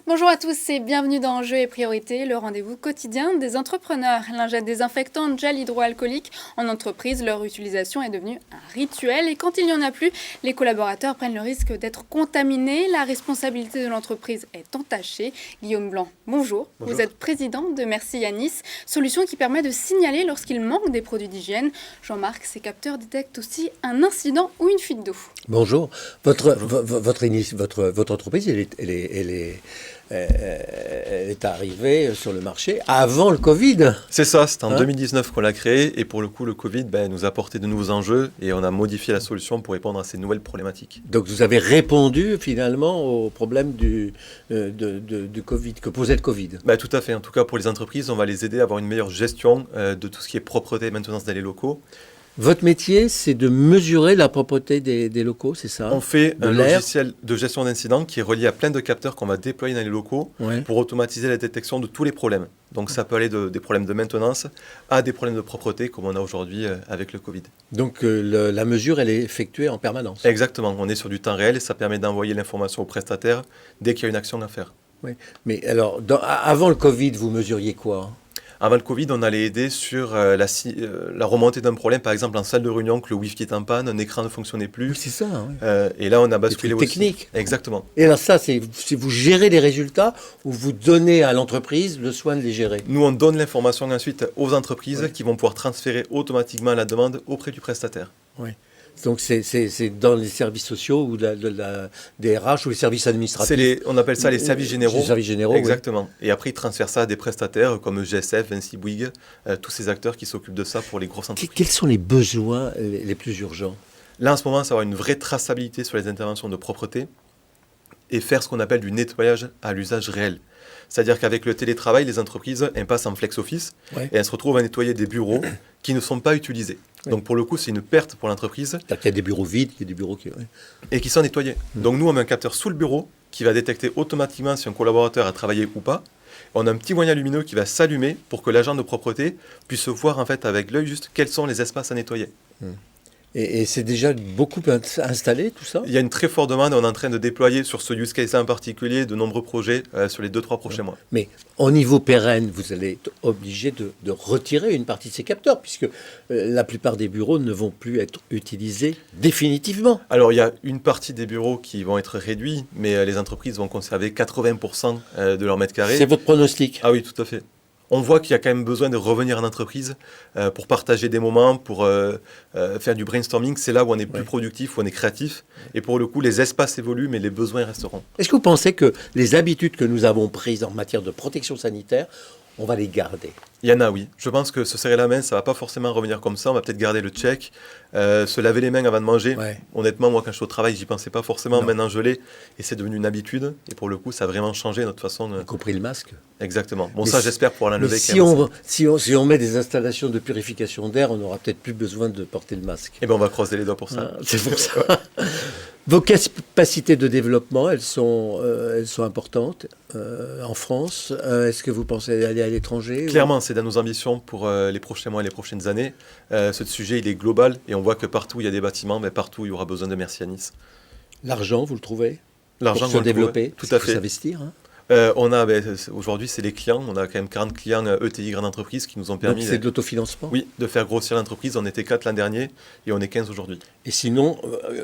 Bonjour à tous et bienvenue dans Enjeux et Priorités, le rendez-vous quotidien des entrepreneurs. Lingettes désinfectantes, gel hydroalcoolique, en entreprise, leur utilisation est devenue un rituel et quand il n'y en a plus, les collaborateurs prennent le risque d'être contaminés. La responsabilité de l'entreprise est entachée. Guillaume Blanc, bonjour. Vous êtes président de Merci Yanis, solution qui permet de signaler lorsqu'il manque des produits d'hygiène. Jean-Marc, ces capteurs détectent aussi un incident ou une fuite d'eau. Bonjour. Votre entreprise, elle est arrivée sur le marché avant le Covid. C'est ça, c'est en 2019 qu'on l'a créé et pour le coup, le Covid nous a apporté de nouveaux enjeux et on a modifié la solution pour répondre à ces nouvelles problématiques. Donc vous avez répondu finalement au problème du Covid, que posait le Covid. Tout à fait, en tout cas pour les entreprises, on va les aider à avoir une meilleure gestion de tout ce qui est propreté et maintenance dans les locaux. Votre métier, c'est de mesurer la propreté des locaux, c'est ça? On fait un logiciel de gestion d'incidents qui est relié à plein de capteurs qu'on va déployer dans les locaux pour automatiser la détection de tous les problèmes. Donc ça peut aller des problèmes de maintenance à des problèmes de propreté comme on a aujourd'hui avec le Covid. Donc la mesure, elle est effectuée en permanence? Exactement, on est sur du temps réel et ça permet d'envoyer l'information au prestataire dès qu'il y a une action à faire. Oui. Mais alors, avant le Covid, vous mesuriez quoi? Avant le Covid, on allait aider sur la remontée d'un problème, par exemple en salle de réunion, que le Wi-Fi est en panne, un écran ne fonctionnait plus. Oui, c'est ça. Oui. Et là, on a basculé aussi. Technique. Exactement. Et alors ça, c'est vous gérez les résultats ou vous donnez à l'entreprise le soin de les gérer? Nous, on donne l'information ensuite aux entreprises qui vont pouvoir transférer automatiquement la demande auprès du prestataire. Oui. Donc c'est dans les services sociaux ou des RH ou les services administratifs. On appelle ça les services généraux. Les services généraux, exactement. Oui. Et après, ils transfèrent ça à des prestataires comme GSF, Vinci Bouygues, tous ces acteurs qui s'occupent de ça pour les grosses entreprises. Quels sont les besoins les plus urgents? Là, en ce moment, ça va avoir une vraie traçabilité sur les interventions de propreté et faire ce qu'on appelle du nettoyage à l'usage réel. C'est-à-dire qu'avec le télétravail, les entreprises, elles passent en flex office et elles se retrouvent à nettoyer des bureaux qui ne sont pas utilisés. Donc pour le coup, c'est une perte pour l'entreprise. C'est-à-dire qu'il y a des bureaux vides, il y a des bureaux qui... Et qui sont nettoyés. Donc nous, on met un capteur sous le bureau qui va détecter automatiquement si un collaborateur a travaillé ou pas. On a un petit moyen lumineux qui va s'allumer pour que l'agent de propreté puisse voir en fait avec l'œil juste quels sont les espaces à nettoyer. Et c'est déjà beaucoup installé, tout ça? Il y a une très forte demande. On est en train de déployer sur ce use case en particulier de nombreux projets sur les 2-3 prochains mois. Mais au niveau pérenne, vous allez être obligé de retirer une partie de ces capteurs, puisque la plupart des bureaux ne vont plus être utilisés définitivement. Alors, il y a une partie des bureaux qui vont être réduits, mais les entreprises vont conserver 80% de leur mètre carré. C'est votre pronostic? Ah oui, tout à fait. On voit qu'il y a quand même besoin de revenir en entreprise pour partager des moments, pour faire du brainstorming. C'est là où on est plus productif, où on est créatif. Et pour le coup, les espaces évoluent, mais les besoins resteront. Est-ce que vous pensez que les habitudes que nous avons prises en matière de protection sanitaire, on va les garder? Il y en a, oui. Je pense que se serrer la main, ça ne va pas forcément revenir comme ça. On va peut-être garder le check, se laver les mains avant de manger. Honnêtement, moi, quand je suis au travail, j'y pensais pas forcément. Maintenant, je l'ai. Et c'est devenu une habitude. Et pour le coup, ça a vraiment changé notre façon... Y compris le masque. Exactement. Bon, mais ça, j'espère pouvoir l'enlever. Si on met des installations de purification d'air, on n'aura peut-être plus besoin de porter le masque. Eh bien, on va croiser les doigts pour ça. C'est pour ça. Vos capacités de développement, elles sont importantes en France. Est-ce que vous pensez aller à l'étranger? Clairement, c'est dans nos ambitions pour les prochains mois et les prochaines années. Ce sujet, il est global et on voit que partout où il y a des bâtiments, mais partout il y aura besoin de Merci Yanis. L'argent, vous le trouvez? L'argent, pour se développer, tout à fait. S'investir. Aujourd'hui, c'est les clients. On a quand même 40 clients ETI grande entreprise qui nous ont permis... Donc c'est de l'autofinancement? Oui, de faire grossir l'entreprise. On était 4 l'an dernier et on est 15 aujourd'hui. Et sinon,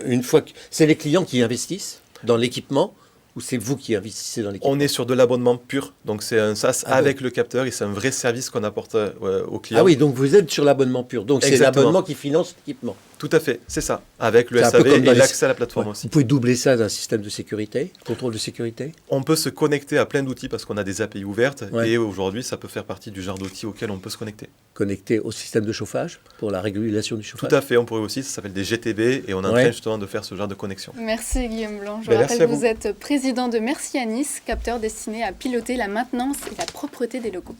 une fois que... C'est les clients qui investissent dans l'équipement ou c'est vous qui investissez dans l'équipement? On est sur de l'abonnement pur. Donc c'est un SaaS avec le capteur et c'est un vrai service qu'on apporte aux clients. Ah oui, donc vous êtes sur l'abonnement pur. Donc c'est l'abonnement qui finance l'équipement. Tout à fait, c'est ça. Avec le SAV et l'accès à la plateforme aussi. Vous pouvez doubler ça d'un système de sécurité, contrôle de sécurité? On peut se connecter à plein d'outils parce qu'on a des API ouvertes et aujourd'hui, ça peut faire partie du genre d'outils auxquels on peut se connecter. Connecté au système de chauffage pour la régulation du chauffage? Tout à fait, on pourrait aussi, ça s'appelle des GTB et on est en train justement de faire ce genre de connexion. Merci Guillaume Blanc. Je rappelle que vous êtes président de Merci Yanis, capteur destiné à piloter la maintenance et la propreté des locaux.